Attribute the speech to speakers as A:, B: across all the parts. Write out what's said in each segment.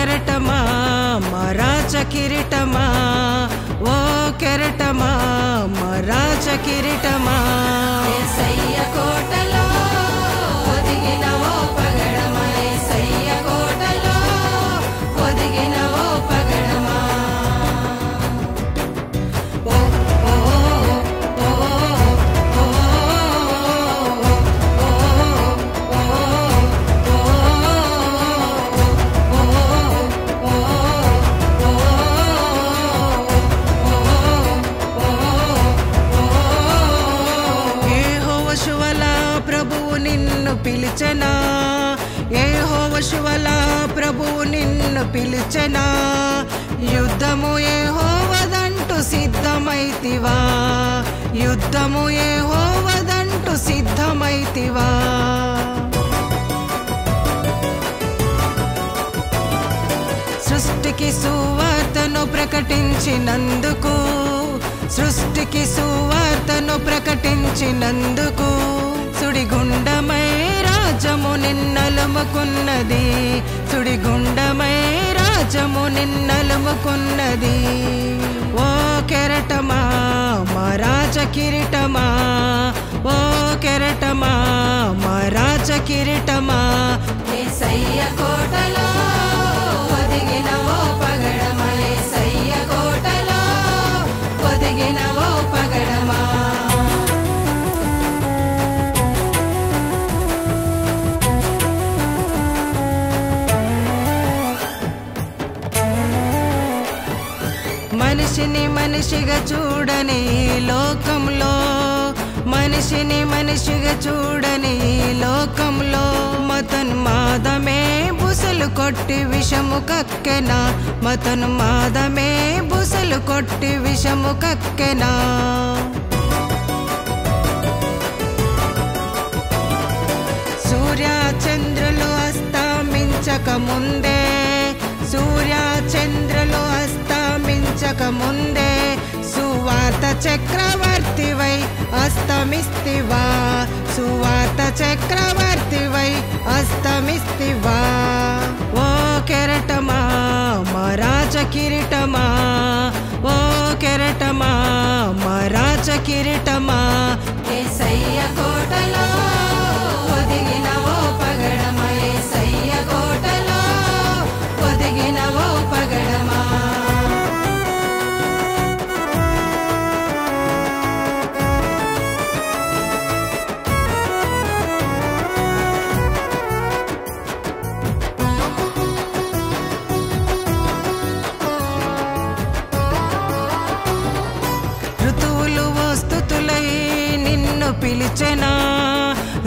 A: కెరటమా మా రాజ కిరీటమా, ఓ కెరటమా మా రాజ కిరీటమా.
B: యేసయ్య కోటలో ఒదిగిన ఓ పగడమా, యేసయ్య కోటలో ఒదిగిన ఓ పగడమా. ఓ ఓ ఓ ఓ
A: ప్రభువు నిన్ను పిలిచెనా, యెహోవా ప్రభువు నిన్ను పిలిచెనా. యుద్ధము యెహోవాదంటూ సిద్ధమైతివా, యుద్ధము యెహోవాదంటూ సిద్ధమైతివా. సృష్టికి సువార్తను ప్రకటించినందుకు, సృష్టికి సువార్తను ప్రకటించినందుకు సుడిగుండమై రాజము నిన్నలుముకున్నది, సుడిగుండమై రాజము నిన్నలుముకున్నది. ఓ కెరటమా మా రాజ కిరీటమా, ఓ కెరటమా మా రాజ కిరీటమా.
B: యేసయ్య కోటలో ఒదిగిన ఓ పగడమా, యేసయ్య కోటలో ఒదిగిన ఓ పగడమా.
A: మనిషిని మనిషిగా చూడని లోకంలో, మనిషిని మనిషిగా చూడని లోకంలో మతన్మాదమే బుసలు కొట్టి విషము కక్కెనా, మతన్మాదమే బుసలు కొట్టి విషము కక్కెనా. సూర్య చంద్రులు అస్తమించక ముందే, సూర్య చంద్రులు అస్తమించక ముందే సువార్త చక్రవర్తివై అస్తమిస్తివా, సువార్త చక్రవర్తివై అస్తమిస్తివా. ఓ కెరటమా మా రాజ కిరీటమా, ఓ కెరటమా మా రాజ కిరీటమా.
B: యేసయ్య కోటలో ఒదిగిన ఓ పగడమా, యేసయ్య కోటలో ఒదిగిన ఓ పగడమా.
A: ఋతువులు వస్తుతులై నిన్ను పిలిచెనా,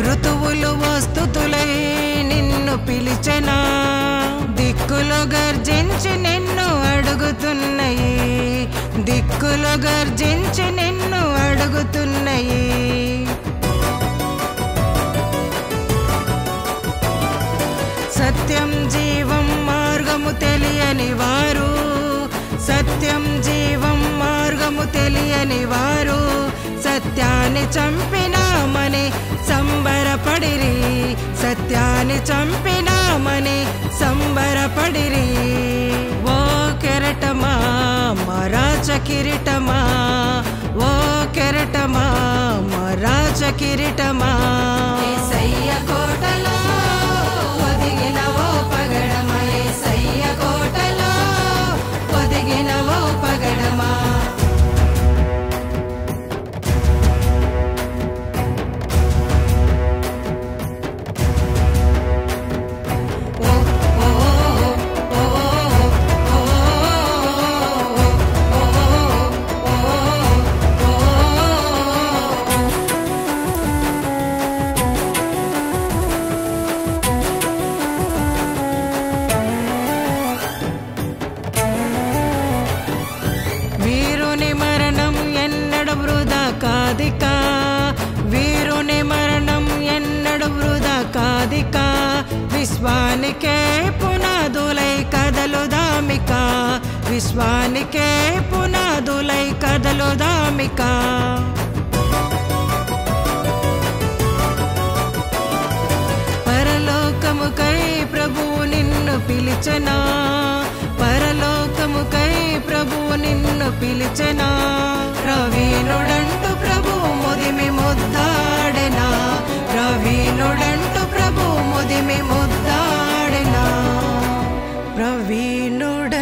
A: ఋతువులు వస్తుతులై నిన్ను పిలిచెనా. దిక్కులు గర్జించి నిన్ను అడుగుతున్నాయి, దిక్కులు గర్జించి నిన్ను అడుగుతున్నాయి. సత్యం జీవం మార్గము తెలియని వారు, సత్యం జీవం మార్గము తెలియని వారు సత్యాన్ని చంపినామని సంబరపడిరి, సత్యాన్ని చంపినామని సంబరపడిరి. ఓ కెరటమా మా రాజ కిరీటమా, ఓ కెరటమా మా రాజ కిరీటమా.
B: యేసయ్య కోటలో ఒదిగిన ఓ పగడమా, యేసయ్య కోటలో ఒదిగిన ఓ పగడమా.
A: వీరుని మరణం ఎన్నడు వృధా కాదిక, వీరుని మరణం ఎన్నడు వృధా కాదిక. విశ్వానికే పునాదులై కదలుదామిక, విశ్వానికే పునాదులై కదలుదామిక. పరలోకముకై ప్రభువు నిన్ను నిన్ను పిలిచెనా పరలోకముకై ప్రభువు నిన్ను పిలిచెనా ప్రవీణుడంటూ ప్రభువు ముదిమి ముద్దాడెనా ప్రవీణుడంటూ ప్రభువు ముదిమి ముద్దాడెనా ప్రవీణుడ